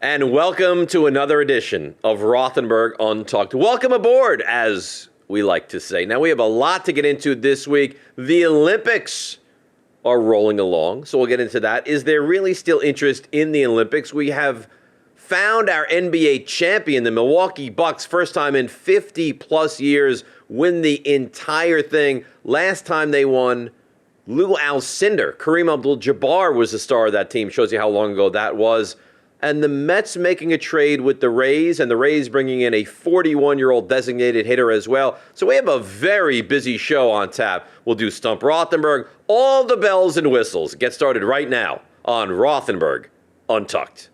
And welcome to another edition of Rothenberg Untucked. Welcome aboard, as we like to say. Now, we have a lot to get into this week. The Olympics are rolling along, so we'll get into that. Is there really still interest in the Olympics? We have found our NBA champion, the Milwaukee Bucks, first time in 50-plus years, win the entire thing. Last time they won, Lou Alcindor, Kareem Abdul-Jabbar was the star of that team. Shows you how long ago that was. And the Mets making a trade with the Rays, and the Rays bringing in a 41-year-old designated hitter as well. So we have a very busy show on tap. We'll do Stump Rothenberg, all the bells and whistles. Get started right now on Rothenberg Untucked.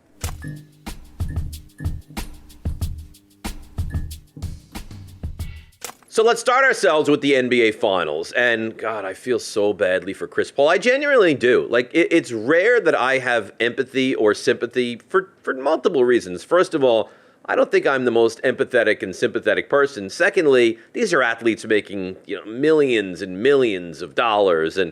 So let's start ourselves with the NBA Finals. And God, I feel so badly for Chris Paul. I genuinely do. Like, it's rare that I have empathy or sympathy for multiple reasons. First of all, I don't think I'm the most empathetic and sympathetic person. Secondly, these are athletes making, millions and millions of dollars and,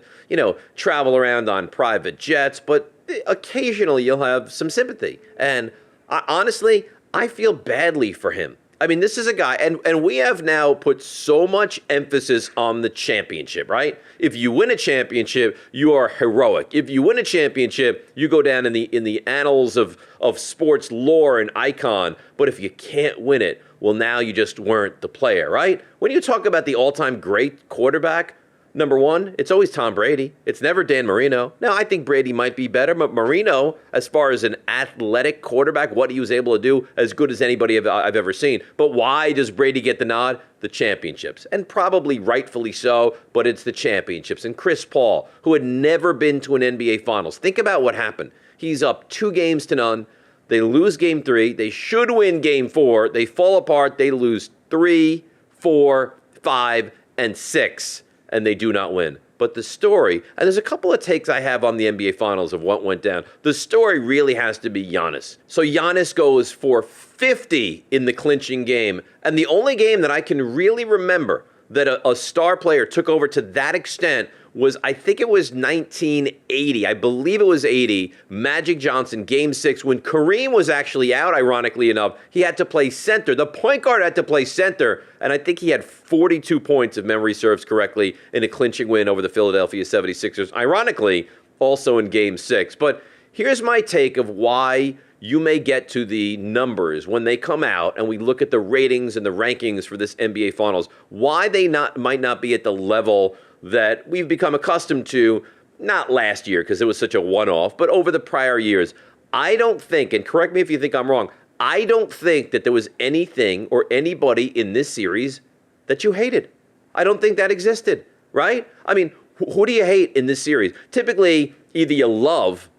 travel around on private jets. But occasionally you'll have some sympathy. And honestly, I feel badly for him. I mean, this is a guy, and we have now put so much emphasis on the championship, right? If you win a championship, you are heroic. If you win a championship, you go down in the annals of sports lore and icon. But if you can't win it, well, now you just weren't the player, right? When you talk about the all-time great quarterback, number one, it's always Tom Brady. It's never Dan Marino. Now, I think Brady might be better, but Marino, as far as an athletic quarterback, what he was able to do, as good as anybody I've ever seen. But why does Brady get the nod? The championships. And probably rightfully so, but it's the championships. And Chris Paul, who had never been to an NBA Finals. Think about what happened. He's up 2-0. They lose game 3. They should win game 4. They fall apart. They lose 3, 4, 5, and 6. And they do not win. But the story, and there's a couple of takes I have on the NBA Finals of what went down. The story really has to be Giannis. So Giannis goes for 50 in the clinching game. And the only game that I can really remember that a star player took over to that extent was, I think it was 1980. I believe it was 80. Magic Johnson, Game 6, when Kareem was actually out, ironically enough, he had to play center. The point guard had to play center, and I think he had 42 points, if memory serves correctly, in a clinching win over the Philadelphia 76ers. Ironically, also in Game 6. But here's my take of why you may get to the numbers when they come out and we look at the ratings and the rankings for this NBA Finals, why they might not be at the level that we've become accustomed to, not last year because it was such a one-off, but over the prior years. I don't think, and correct me if you think I'm wrong, I don't think that there was anything or anybody in this series that you hated. I don't think that existed, right? I mean, who do you hate in this series? Typically, either you love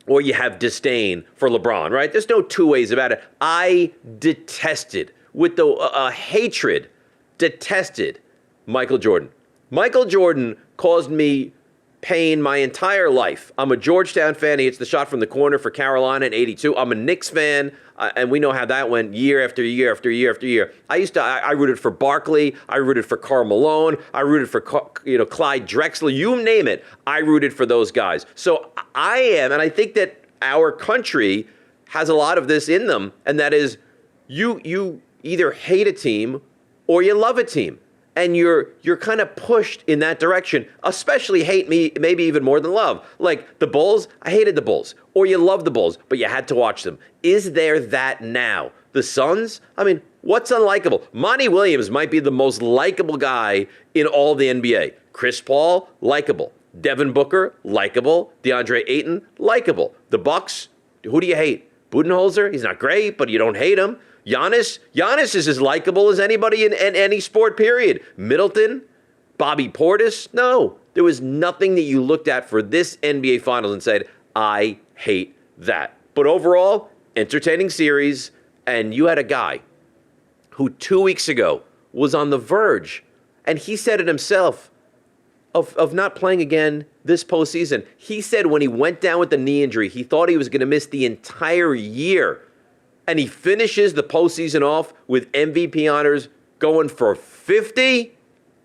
or you have disdain for LeBron, right? There's no two ways about it. I detested, with the hatred, detested Michael Jordan. Michael Jordan caused me pain my entire life. I'm a Georgetown fan. He hits the shot from the corner for Carolina in '82. I'm a Knicks fan, and we know how that went year after year after year after year. I rooted for Barkley. I rooted for Karl Malone. I rooted for Clyde Drexler. You name it. I rooted for those guys. So I am, and I think that our country has a lot of this in them, and that is you either hate a team or you love a team. And you're kind of pushed in that direction, especially hate me, maybe even more than love. Like the Bulls, I hated the Bulls. Or you love the Bulls, but you had to watch them. Is there that now? The Suns? I mean, what's unlikable? Monty Williams might be the most likable guy in all the NBA. Chris Paul, likable. Devin Booker, likable. DeAndre Ayton, likable. The Bucks, who do you hate? Budenholzer, he's not great, but you don't hate him. Giannis is as likable as anybody in any sport, period. Middleton, Bobby Portis, no. There was nothing that you looked at for this NBA Finals and said, I hate that. But overall, entertaining series, and you had a guy who 2 weeks ago was on the verge, and he said it himself, of not playing again this postseason. He said when he went down with the knee injury, he thought he was going to miss the entire year. And he finishes the postseason off with MVP honors, going for 50.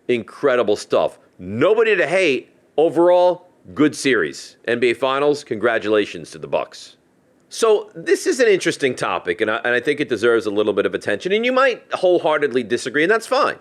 Incredible stuff. Nobody to hate. Overall, good series. NBA Finals, congratulations to the Bucks. So this is an interesting topic, and I think it deserves a little bit of attention. And you might wholeheartedly disagree, and that's fine.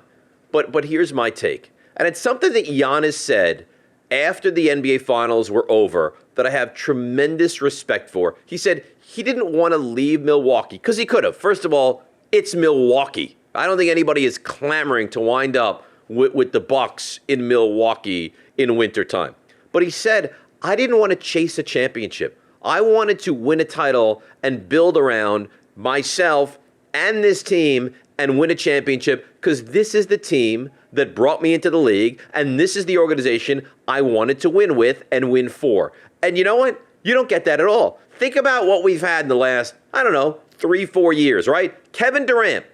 But here's my take. And it's something that Giannis said after the NBA Finals were over that I have tremendous respect for. He said he didn't want to leave Milwaukee because he could have. First of all, it's Milwaukee. I don't think anybody is clamoring to wind up with the Bucks in Milwaukee in wintertime. But he said, I didn't want to chase a championship. I wanted to win a title and build around myself and this team and win a championship because this is the team that brought me into the league, and this is the organization I wanted to win with and win for. And you know what? You don't get that at all. Think about what we've had in the last, 3-4 years, right? Kevin Durant.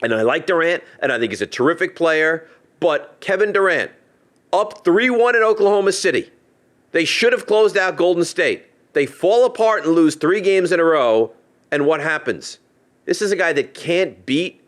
And I like Durant, and I think he's a terrific player, but Kevin Durant, up 3-1 in Oklahoma City. They should have closed out Golden State. They fall apart and lose 3 games in a row, and what happens? This is a guy that can't beat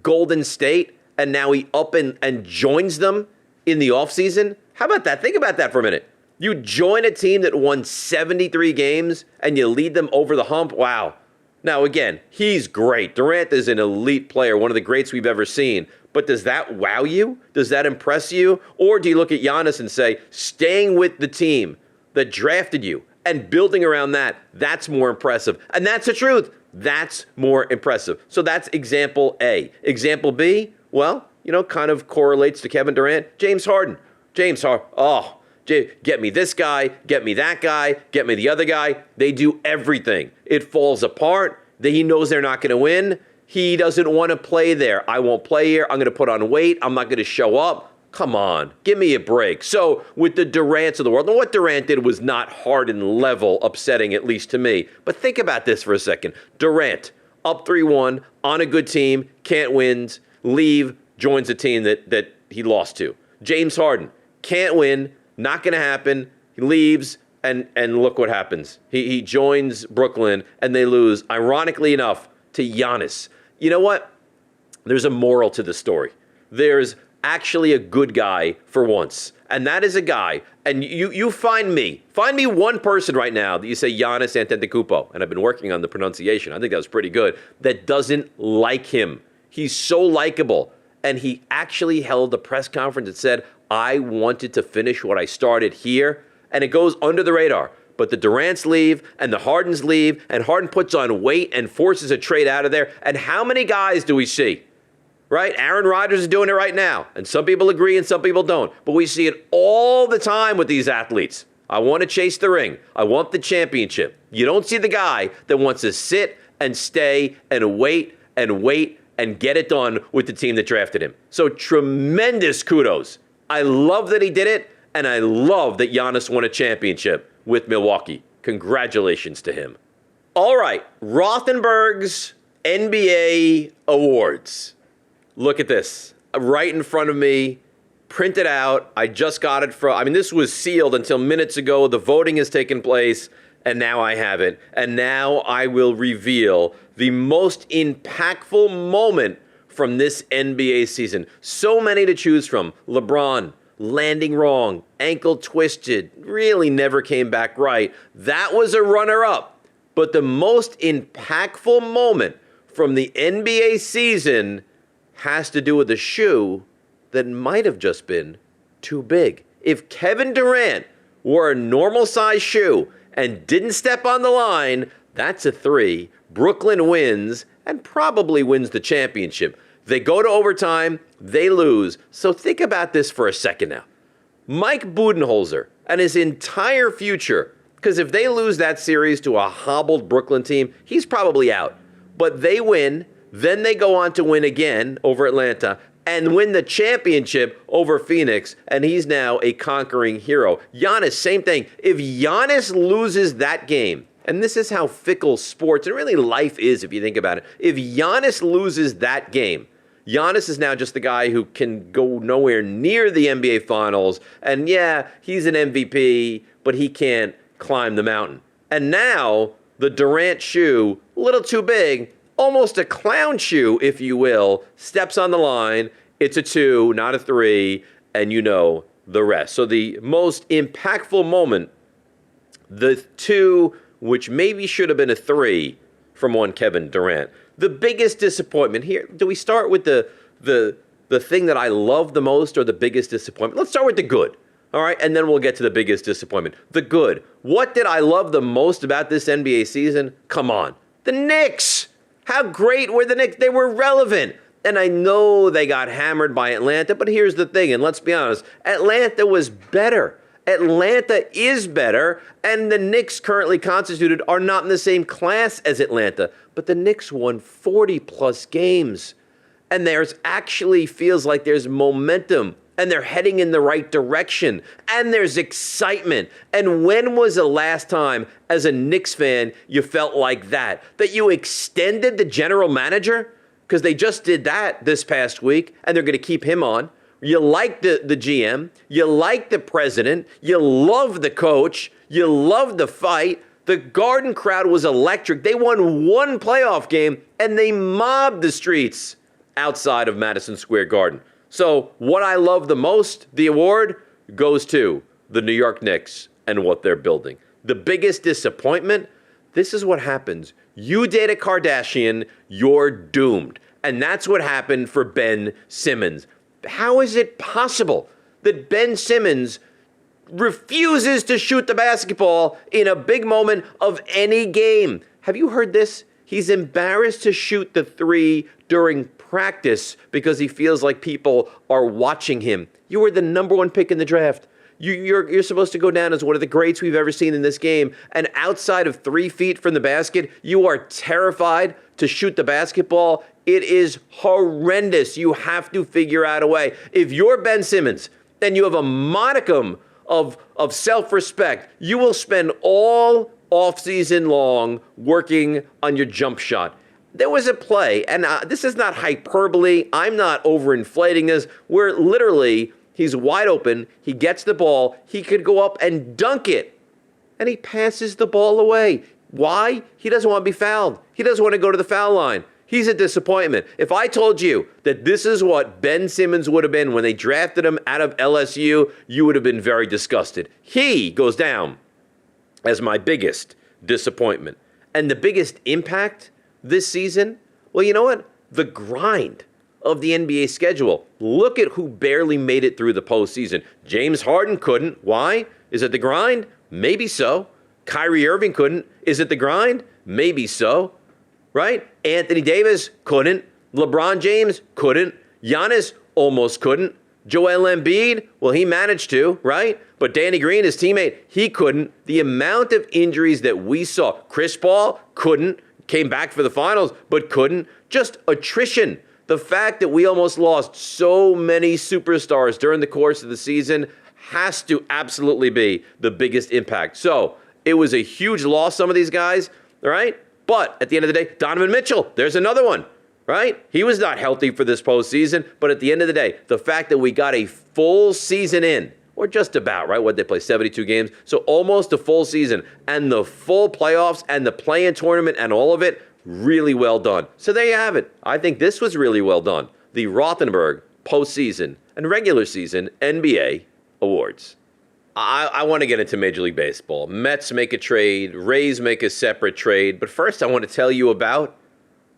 Golden State, and now he up and joins them in the offseason? How about that? Think about that for a minute. You join a team that won 73 games, and you lead them over the hump? Wow. Now, again, he's great. Durant is an elite player, one of the greats we've ever seen. But does that wow you? Does that impress you? Or do you look at Giannis and say, staying with the team that drafted you and building around that, that's more impressive? And that's the truth. That's more impressive. So that's example A. Example B, well, kind of correlates to Kevin Durant. James Harden. Get me this guy, get me that guy, get me the other guy. They do everything. It falls apart. He knows they're not going to win. He doesn't want to play there. I won't play here. I'm going to put on weight. I'm not going to show up. Come on, give me a break. So with the Durants of the world, and what Durant did was not Harden level upsetting, at least to me. But think about this for a second. Durant, up 3-1, on a good team, can't win, leave, joins a team that he lost to. James Harden, can't win, not going to happen, he leaves, and look what happens. He joins Brooklyn, and they lose, ironically enough, to Giannis. You know what? There's a moral to the story. There's actually a good guy for once. And that is a guy, and you find me one person right now that you say Giannis Antetokounmpo, and I've been working on the pronunciation, I think that was pretty good, that doesn't like him. He's so likable. And he actually held a press conference that said, I wanted to finish what I started here. And it goes under the radar. But the Durants leave, and the Hardens leave, and Harden puts on weight and forces a trade out of there. And how many guys do we see? Right? Aaron Rodgers is doing it right now. And some people agree and some people don't. But we see it all the time with these athletes. I want to chase the ring. I want the championship. You don't see the guy that wants to sit and stay and wait and get it done with the team that drafted him. So tremendous kudos. I love that he did it, and I love that Giannis won a championship with Milwaukee. Congratulations to him. All right, Rothenberg's NBA Awards. Look at this. Right in front of me, printed out. I just got it this was sealed until minutes ago. The voting has taken place, and now I have it. And now I will reveal the most impactful moment from this NBA season. So many to choose from. LeBron landing wrong, ankle twisted, really never came back right. That was a runner-up. But the most impactful moment from the NBA season has to do with a shoe that might have just been too big. If Kevin Durant wore a normal size shoe and didn't step on the line, that's a 3. Brooklyn wins and probably wins the championship. They go to overtime, they lose. So think about this for a second now. Mike Budenholzer and his entire future, because if they lose that series to a hobbled Brooklyn team, he's probably out. But they win, then they go on to win again over Atlanta and win the championship over Phoenix, and he's now a conquering hero. Giannis, same thing. If Giannis loses that game, and this is how fickle sports and really life is if you think about it. If Giannis loses that game, Giannis is now just the guy who can go nowhere near the NBA Finals. And yeah, he's an MVP, but he can't climb the mountain. And now the Durant shoe, a little too big, almost a clown shoe, if you will, steps on the line. It's a 2, not a 3, and you know the rest. So the most impactful moment, the 2 which maybe should have been a 3 from one Kevin Durant. The biggest disappointment here, do we start with the thing that I love the most or the biggest disappointment? Let's start with the good, all right? And then we'll get to the biggest disappointment. The good. What did I love the most about this NBA season? Come on. The Knicks. How great were the Knicks? They were relevant. And I know they got hammered by Atlanta, but here's the thing, and let's be honest, Atlanta was better. Atlanta is better, and the Knicks currently constituted are not in the same class as Atlanta. But the Knicks won 40-plus games, and there's actually feels like there's momentum, and they're heading in the right direction, and there's excitement. And when was the last time, as a Knicks fan, you felt like that you extended the general manager? Because they just did that this past week, and they're going to keep him on. You like the GM. You like the president. You love the coach. You love the fight. The Garden crowd was electric. They won one playoff game, and they mobbed the streets outside of Madison Square Garden. So what I love the most, the award, goes to the New York Knicks and what they're building. The biggest disappointment, this is what happens. You date a Kardashian, you're doomed. And that's what happened for Ben Simmons. How is it possible that Ben Simmons refuses to shoot the basketball in a big moment of any game? Have you heard this? He's embarrassed to shoot the 3 during practice because he feels like people are watching him. You were the number 1 pick in the draft. You're supposed to go down as one of the greats we've ever seen in this game. And outside of 3 feet from the basket, you are terrified to shoot the basketball. It is horrendous. You have to figure out a way. If you're Ben Simmons and you have a modicum of self-respect, you will spend all offseason long working on your jump shot. There was a play, and this is not hyperbole. I'm not overinflating this, where literally he's wide open. He gets the ball. He could go up and dunk it, and he passes the ball away. Why? He doesn't want to be fouled. He doesn't want to go to the foul line. He's a disappointment. If I told you that this is what Ben Simmons would have been when they drafted him out of LSU, you would have been very disgusted. He goes down as my biggest disappointment. And the biggest impact this season, well, you know what? The grind of the NBA schedule. Look at who barely made it through the postseason. James Harden couldn't. Why? Is it the grind? Maybe so. Kyrie Irving couldn't. Is it the grind? Maybe so. Right? Anthony Davis couldn't. LeBron James couldn't. Giannis almost couldn't. Joel Embiid, well, he managed to, right? But Danny Green, his teammate, he couldn't. The amount of injuries that we saw. Chris Paul couldn't. Came back for the finals, but couldn't. Just attrition. The fact that we almost lost so many superstars during the course of the season has to absolutely be the biggest impact. So it was a huge loss, some of these guys, all right? But at the end of the day, Donovan Mitchell, there's another one, right? He was not healthy for this postseason, but at the end of the day, the fact that we got a full season in, or just about, right? What, they play 72 games? So almost a full season, and the full playoffs and the play-in tournament and all of it, really well done. So there you have it. I think this was really well done. The Rothenberg postseason and regular season NBA awards. I want to get into Major League Baseball. Mets make a trade. Rays make a separate trade. But first, I want to tell you about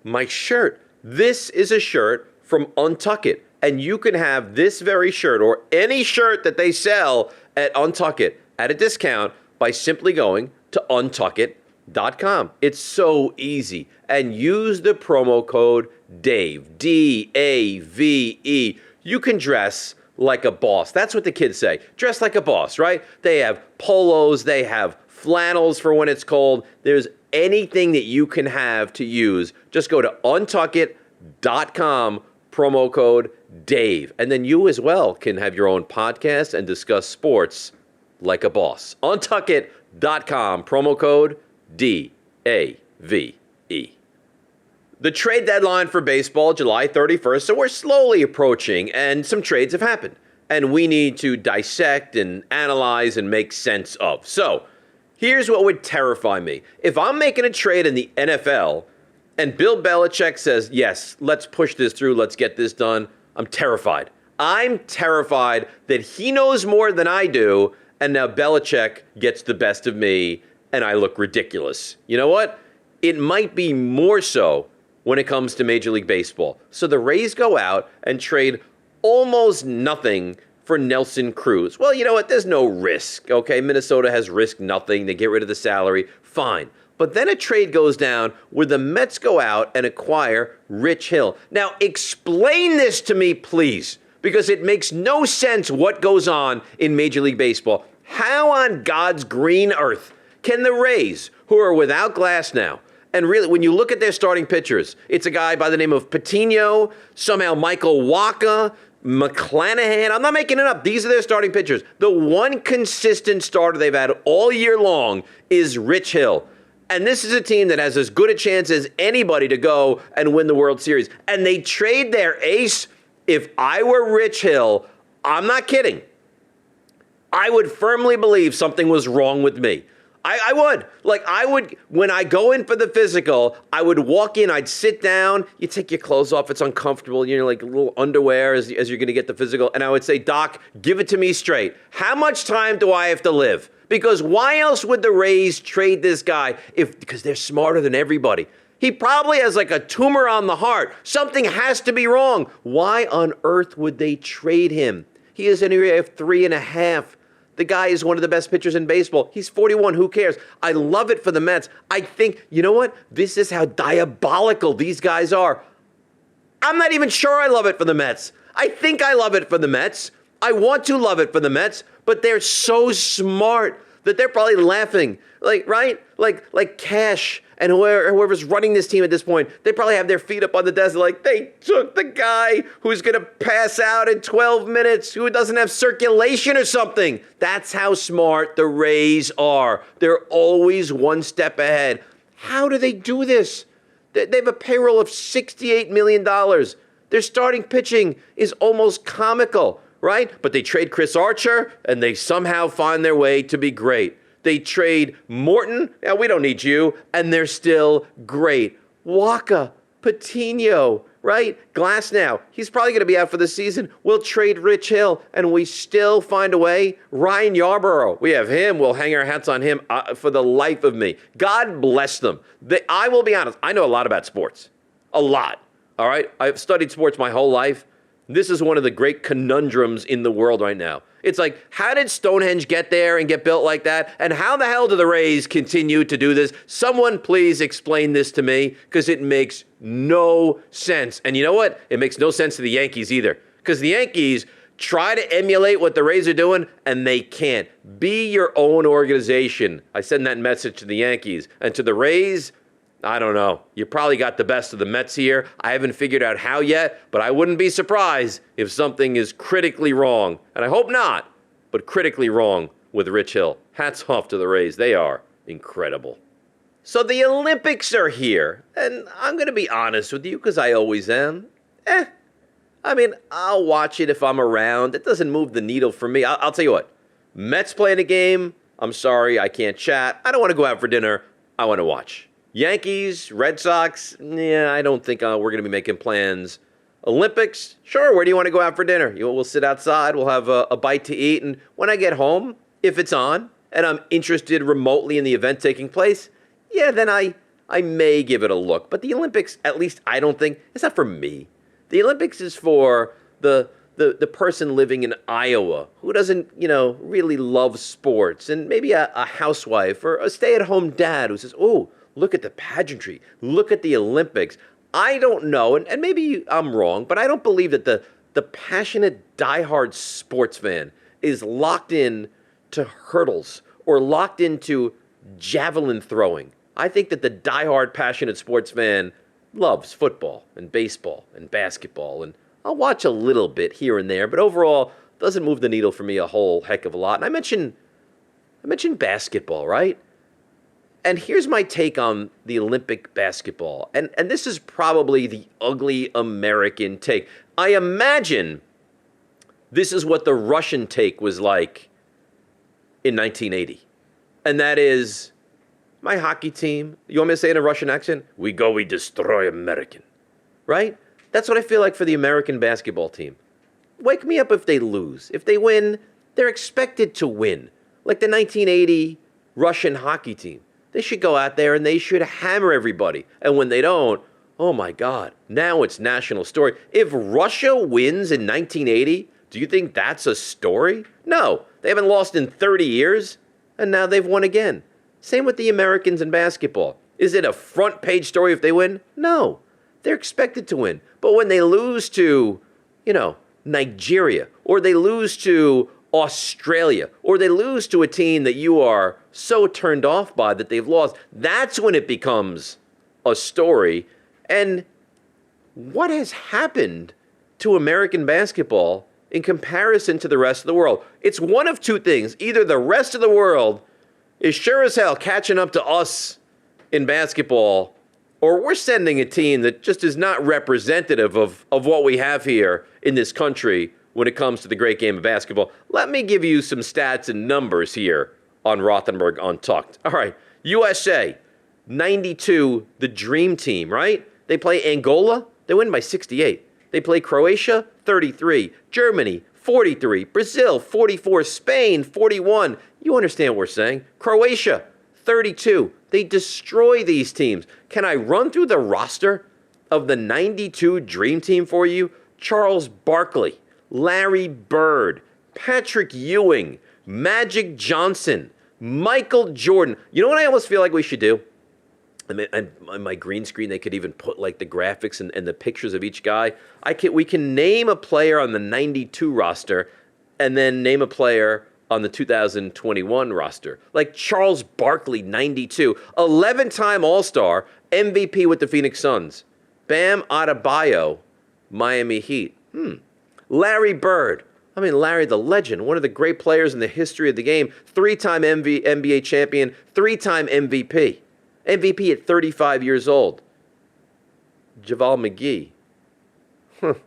my shirt. This is a shirt from Untucked. And you can have this very shirt or any shirt that they sell at Untucked at a discount by simply going to untuckit.com. It's so easy. And use the promo code DAVE, D-A-V-E. You can dress like a boss. That's what the kids say. Dress like a boss, right? They have polos, they have flannels for when it's cold. There's anything that you can have to use. Just go to untuckit.com, promo code Dave. And then you as well can have your own podcast and discuss sports like a boss. Untuckit.com, promo code D-A-V-E. The trade deadline for baseball, July 31st, so we're slowly approaching, and some trades have happened. And we need to dissect and analyze and make sense of. So, here's what would terrify me. If I'm making a trade in the NFL, and Bill Belichick says, yes, let's push this through, let's get this done, I'm terrified. I'm terrified that he knows more than I do, and now Belichick gets the best of me, and I look ridiculous. You know what? It might be more so when it comes to Major League Baseball. So the Rays go out and trade almost nothing for Nelson Cruz. Well, you know what? There's no risk, okay? Minnesota has risked nothing. They get rid of the salary. Fine. But then a trade goes down where the Mets go out and acquire Rich Hill. Now, explain this to me, please, because it makes no sense what goes on in Major League Baseball. How on God's green earth can the Rays, who are without Glass now, and really, when you look at their starting pitchers, it's a guy by the name of Patino, somehow Michael Wacha, McClanahan. I'm not making it up. These are their starting pitchers. The one consistent starter they've had all year long is Rich Hill. And this is a team that has as good a chance as anybody to go and win the World Series. And they trade their ace. If I were Rich Hill, I'm not kidding, I would firmly believe something was wrong with me. I would. Like, I would, when I go in for the physical, I would walk in, I'd sit down, you take your clothes off, it's uncomfortable, you're like a little underwear as you're going to get the physical, and I would say, Doc, give it to me straight. How much time do I have to live? Because why else would the Rays trade this guy because they're smarter than everybody? He probably has like a tumor on the heart. Something has to be wrong. Why on earth would they trade him? He is an area of 3.5. The guy is one of the best pitchers in baseball. He's 41. Who cares? I love it for the Mets. I think, you know what? This is how diabolical these guys are. I'm not even sure I love it for the Mets. I think I love it for the Mets. I want to love it for the Mets, but they're so smart that they're probably laughing. Like, right? Like Cash and whoever's running this team at this point, they probably have their feet up on the desk like, they took the guy who's going to pass out in 12 minutes, who doesn't have circulation or something. That's how smart the Rays are. They're always one step ahead. How do they do this? They have a payroll of $68 million. Their starting pitching is almost comical, right? But they trade Chris Archer, and they somehow find their way to be great. They trade Morton, yeah, we don't need you, and they're still great. Wacha, Patino, right? Glass now, he's probably going to be out for the season. We'll trade Rich Hill, and we still find a way. Ryan Yarborough, we have him. We'll hang our hats on him for the life of me. God bless them. I will be honest, I know a lot about sports. A lot, all right? I've studied sports my whole life. This is one of the great conundrums in the world right now. It's like, how did Stonehenge get there and get built like that? And how the hell do the Rays continue to do this? Someone please explain this to me, because it makes no sense. And you know what? It makes no sense to the Yankees either, because the Yankees try to emulate what the Rays are doing, and they can't. Be your own organization. I send that message to the Yankees. And to the Rays, I don't know. You probably got the best of the Mets here. I haven't figured out how yet, but I wouldn't be surprised if something is critically wrong. And I hope not, but critically wrong with Rich Hill. Hats off to the Rays. They are incredible. So the Olympics are here, and I'm going to be honest with you, because I always am. I mean, I'll watch it if I'm around. It doesn't move the needle for me. I'll tell you what. Mets playing a game. I'm sorry, I can't chat. I don't want to go out for dinner. I want to watch. Yankees, Red Sox, yeah, I don't think we're going to be making plans. Olympics, sure, where do you want to go out for dinner? We'll sit outside, we'll have a bite to eat, and when I get home, if it's on, and I'm interested remotely in the event taking place, yeah, then I may give it a look. But the Olympics, at least I don't think, it's not for me. The Olympics is for the person living in Iowa who doesn't, really love sports, and maybe a housewife or a stay-at-home dad who says, oh, look at the pageantry. Look at the Olympics. I don't know, and maybe I'm wrong, but I don't believe that the passionate, diehard sports fan is locked in to hurdles or locked into javelin throwing. I think that the diehard, passionate sports fan loves football and baseball and basketball, and I'll watch a little bit here and there, but overall, doesn't move the needle for me a whole heck of a lot. And I mentioned basketball, right? And here's my take on the Olympic basketball. And this is probably the ugly American take. I imagine this is what the Russian take was like in 1980. And that is, my hockey team, you want me to say it in a Russian accent? We destroy American. Right? That's what I feel like for the American basketball team. Wake me up if they lose. If they win, they're expected to win. Like the 1980 Russian hockey team. They should go out there and they should hammer everybody. And when they don't, oh my God, now it's national story. If Russia wins in 1980, do you think that's a story? No, they haven't lost in 30 years, and now they've won again. Same with the Americans in basketball. Is it a front page story if they win? No, they're expected to win. But when they lose to, Nigeria, or they lose to Australia, or they lose to a team that you are so turned off by that they've lost, that's when it becomes a story. And what has happened to American basketball in comparison to the rest of the world? It's one of two things. Either the rest of the world is sure as hell catching up to us in basketball, or we're sending a team that just is not representative of what we have here in this country when it comes to the great game of basketball. Let me give you some stats and numbers here on Rothenberg Untucked. All right, USA, 92, the dream team, right? They play Angola, they win by 68. They play Croatia, 33. Germany, 43. Brazil, 44. Spain, 41. You understand what we're saying. Croatia, 32. They destroy these teams. Can I run through the roster of the 92 Dream Team for you? Charles Barkley, Larry Bird, Patrick Ewing, Magic Johnson, Michael Jordan. You know what I almost feel like we should do? I mean, on my green screen, they could even put like the graphics and the pictures of each guy. We can name a player on the 92 roster and then name a player on the 2021 roster. Like Charles Barkley, 92, 11-time All-Star, MVP with the Phoenix Suns. Bam Adebayo, Miami Heat. Larry Bird. I mean, Larry the legend, one of the great players in the history of the game. 3-time NBA champion, 3-time MVP. MVP at 35 years old. JaVale McGee.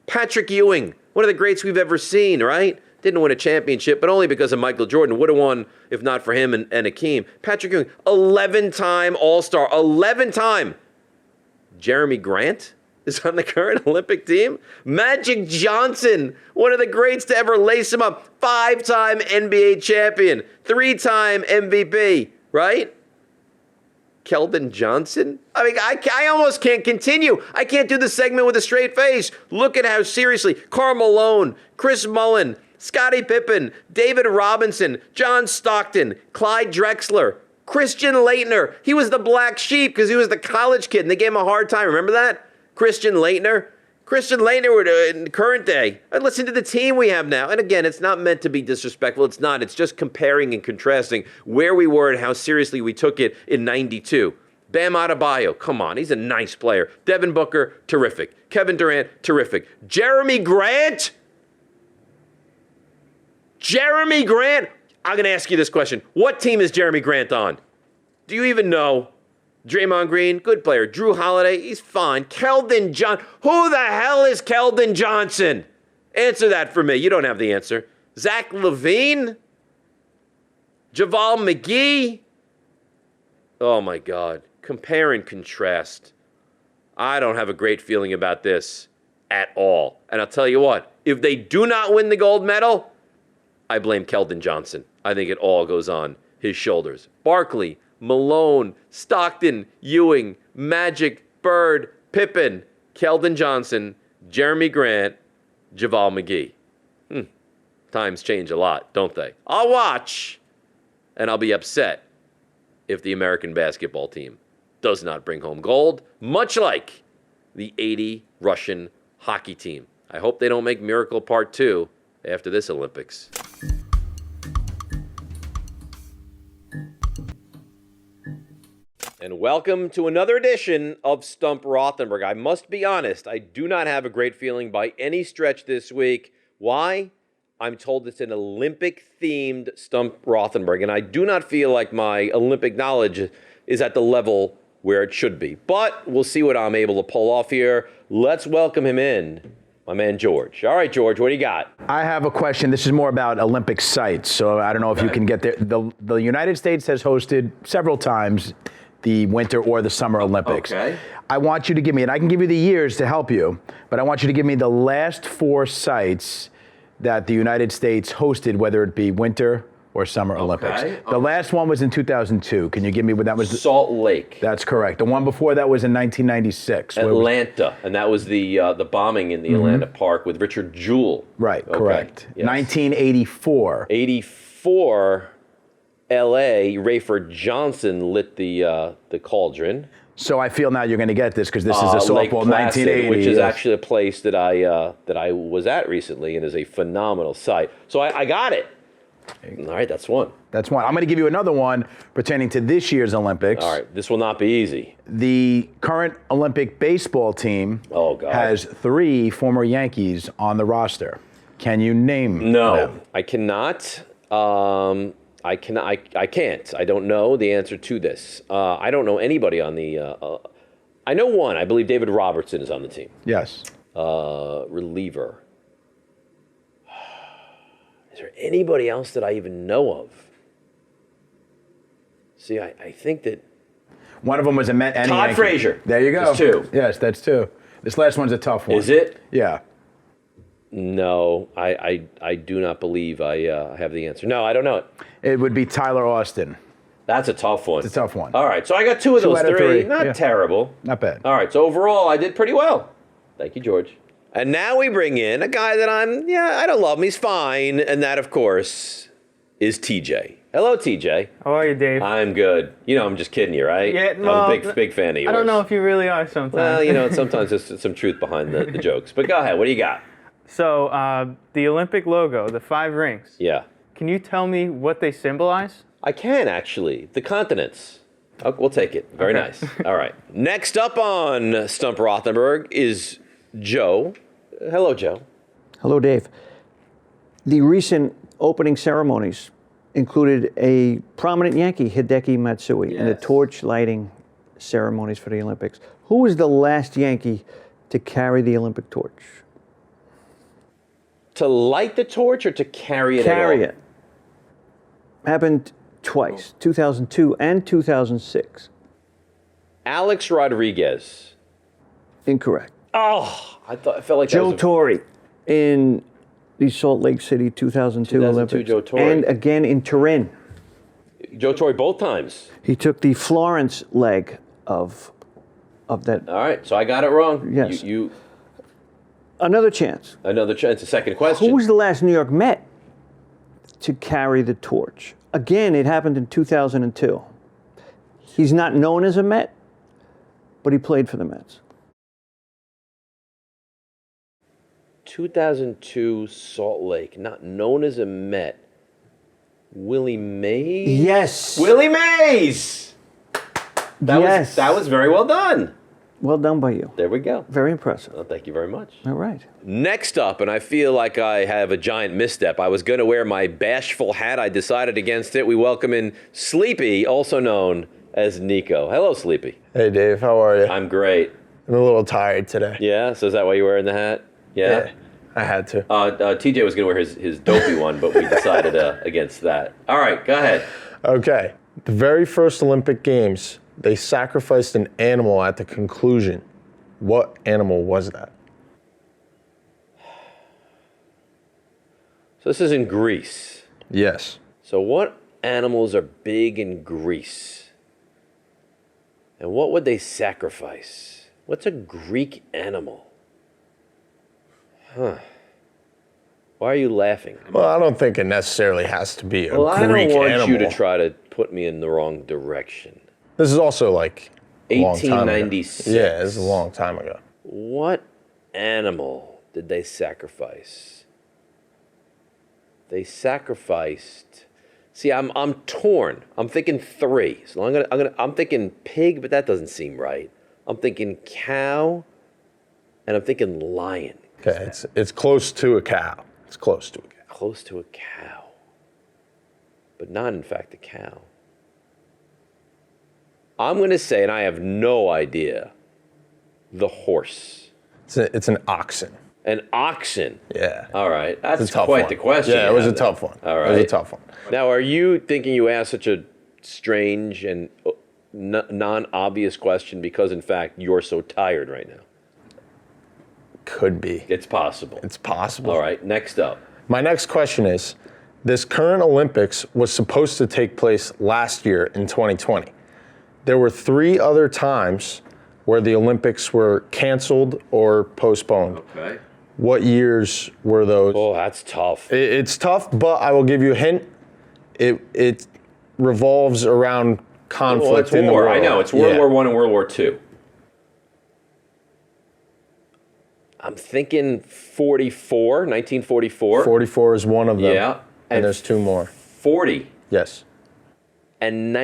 Patrick Ewing, one of the greats we've ever seen, right? Didn't win a championship, but only because of Michael Jordan. Would have won if not for him and Hakeem. Patrick Ewing, 11-time All-Star, 11-time. Jeremy Grant is on the current Olympic team. Magic Johnson, one of the greats to ever lace him up. 5-time NBA champion, 3-time MVP, right? Keldon Johnson? I mean, I almost can't continue. I can't do the segment with a straight face. Look at how seriously. Karl Malone, Chris Mullin, Scottie Pippen, David Robinson, John Stockton, Clyde Drexler, Christian Laettner. He was the black sheep because he was the college kid, and they gave him a hard time. Remember that? Christian Laettner in the current day. And listen to the team we have now. And again, it's not meant to be disrespectful. It's not. It's just comparing and contrasting where we were and how seriously we took it in 92. Bam Adebayo, come on. He's a nice player. Devin Booker, terrific. Kevin Durant, terrific. Jeremy Grant? I'm going to ask you this question. What team is Jeremy Grant on? Do you even know? Draymond Green, good player. Drew Holiday, he's fine. Keldon Johnson. Who the hell is Keldon Johnson? Answer that for me. You don't have the answer. Zach LaVine? JaVale McGee? Oh, my God. Compare and contrast. I don't have a great feeling about this at all. And I'll tell you what. If they do not win the gold medal, I blame Keldon Johnson. I think it all goes on his shoulders. Barkley, Malone, Stockton, Ewing, Magic, Bird, Pippen, Keldon Johnson, Jeremy Grant, JaVale McGee. Times change a lot, don't they? I'll watch, and I'll be upset if the American basketball team does not bring home gold, much like the 80 Russian hockey team. I hope they don't make Miracle Part 2 after this Olympics. And welcome to another edition of Stump Rothenberg. I must be honest, I do not have a great feeling by any stretch this week. Why? I'm told it's an Olympic-themed Stump Rothenberg, and I do not feel like my Olympic knowledge is at the level where it should be. But we'll see what I'm able to pull off here. Let's welcome him in, my man George. All right, George, what do you got? I have a question. This is more about Olympic sites, so I don't know if you can get there. The United States has hosted several times the Winter or the Summer Olympics. Okay. I want you to give me, and I can give you the years to help you, but I want you to give me the last 4 sites that the United States hosted, whether it be Winter or Summer Olympics. Okay. The last one was in 2002. Can you give me what that was? Salt Lake. That's correct. The one before that was in 1996. Atlanta, and that was the bombing in the Atlanta park with Richard Jewell. Right, Okay. correct. Yes. 1984. 84, L.A. Rayford Johnson lit the cauldron. So I feel now you're going to get this because this is a Lake softball Placid, 1980. which is yes. actually a place that I was at recently and is a phenomenal site. So I got it. All right, that's one. That's one. I'm going to give you another one pertaining to this year's Olympics. All right, this will not be easy. The current Olympic baseball team has 3 former Yankees on the roster. Can you name them? I cannot. I can't. I don't know the answer to this. I don't know anybody on the. I know one. I believe David Robertson is on the team. Yes. Reliever. Is there anybody else that I even know of? See, I think that One of them was a Met and a Todd Yankee. Frazier. There you go. That's 2. Yes, that's 2. This last one's a tough one. Is it? Yeah. No, I do not believe I have the answer. No, I don't know it. It would be Tyler Austin. That's a tough one. It's a tough one. All right, so I got 2 of those out of 3. three, Not yeah. terrible. Not bad. All right, so overall, I did pretty well. Thank you, George. And now we bring in a guy that I don't love him. He's fine. And that, of course, is TJ. Hello, TJ. How are you, Dave? I'm good. I'm just kidding you, right? Yeah, I'm well, a big fan of yours. I don't know if you really are sometimes. Well, sometimes there's some truth behind the jokes. But go ahead. What do you got? So, the Olympic logo, the 5 rings. Yeah. Can you tell me what they symbolize? I can, actually. The continents. Oh, we'll take it. Very Okay. nice. All right. Next up on Stump Rothenberg is Joe. Hello, Joe. Hello, Dave. The recent opening ceremonies included a prominent Yankee, Hideki Matsui, in the Yes. torch lighting ceremonies for the Olympics. Who was the last Yankee to carry the Olympic torch? To light the torch or to carry it? Carry at all? it. Happened twice, 2002 and 2006. Alex Rodriguez. Incorrect. Oh, I felt like Joe that was Torre in the Salt Lake City 2002 2002 Olympics. Joe Torre. And again in Turin. Joe Torre both times. He took the Florence leg of that. All right, so I got it wrong. Yes. You Another chance. another chance. A second question. Who was the last New York Met to carry the torch? Again, it happened in 2002. He's not known as a Met, but he played for the Mets. 2002 Salt Lake, not known as a Met. Willie Mays. Yes. Willie Mays. Yes. That was very well done. Well done by you. There we go. Very impressive. Well, thank you very much. All right. Next up, and I feel like I have a giant misstep. I was going to wear my bashful hat. I decided against it. We welcome in Sleepy, also known as Nico. Hello, Sleepy. Hey Dave, how are you? I'm great. I'm a little tired today. Yeah, so is that why you're wearing the hat? Yeah. I had to. TJ was going to wear his dopey one, but we decided against that. All right, go ahead. Okay. The very first Olympic Games, they sacrificed an animal at the conclusion. What animal was that? So this is in Greece. Yes. So what animals are big in Greece? And what would they sacrifice? What's a Greek animal? Huh. Why are you laughing? Well, I don't think it necessarily has to be a Well, I Greek don't want animal. you to try to put me in the wrong direction. This is also like a long time ago. 1896. Yeah, this is a long time ago. What animal did they sacrifice? They sacrificed. See, I'm torn. I'm thinking 3. So I'm thinking pig, but that doesn't seem right. I'm thinking cow, and I'm thinking lion. Okay, it's close to a cow. It's close to a cow. Close to a cow, but not in fact a cow. I'm going to say, and I have no idea, the horse. It's an oxen. An oxen. Yeah. All right. That's It's a tough quite one. the question. Yeah, it you was a have there. tough one. All right. It was a tough one. Now, are you thinking you asked such a strange and non-obvious question because, in fact, you're so tired right now? Could be. It's possible. It's possible. All right. Next up. My next question is, This current Olympics was supposed to take place last year in 2020. There were 3 other times where the Olympics were canceled or postponed. Okay. What years were those? Oh, that's tough. It's tough, but I will give you a hint. It revolves around conflict Well, it's in the war. world. I know. It's World Yeah. War I and World War II. I'm thinking 1944. 44 is one of them. Yeah. And there's 2 more. 40 Yes. and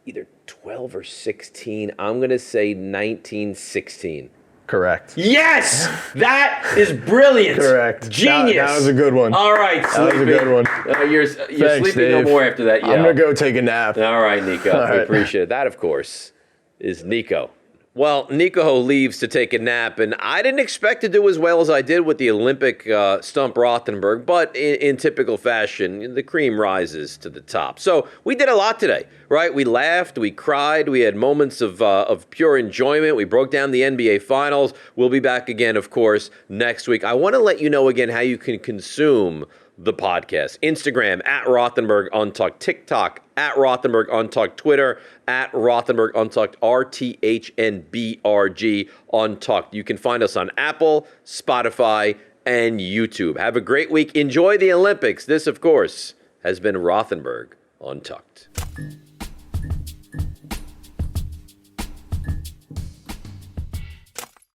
either 12 or 16. I'm going to say 1916. Correct. Yes! That is brilliant. Correct. Genius. That was a good one. All right, That was a Sleepy. good one. You're Thanks, sleeping no Dave. more after that. Yeah. I'm going to go take a nap. All right, Nico. All We right. appreciate it. That, of course, is Nico. Well, Nico leaves to take a nap, and I didn't expect to do as well as I did with the Olympic Stump Rothenberg, but in typical fashion, the cream rises to the top. So we did a lot today, right? We laughed, we cried, we had moments of pure enjoyment. We broke down the NBA Finals. We'll be back again, of course, next week. I want to let you know again how you can consume the podcast. Instagram, @Rothenberg Untucked. TikTok, @Rothenberg Untucked. Twitter, @Rothenberg Untucked. RTHNBRG Untucked. You can find us on Apple, Spotify, and YouTube. Have a great week. Enjoy the Olympics. This, of course, has been Rothenberg Untucked.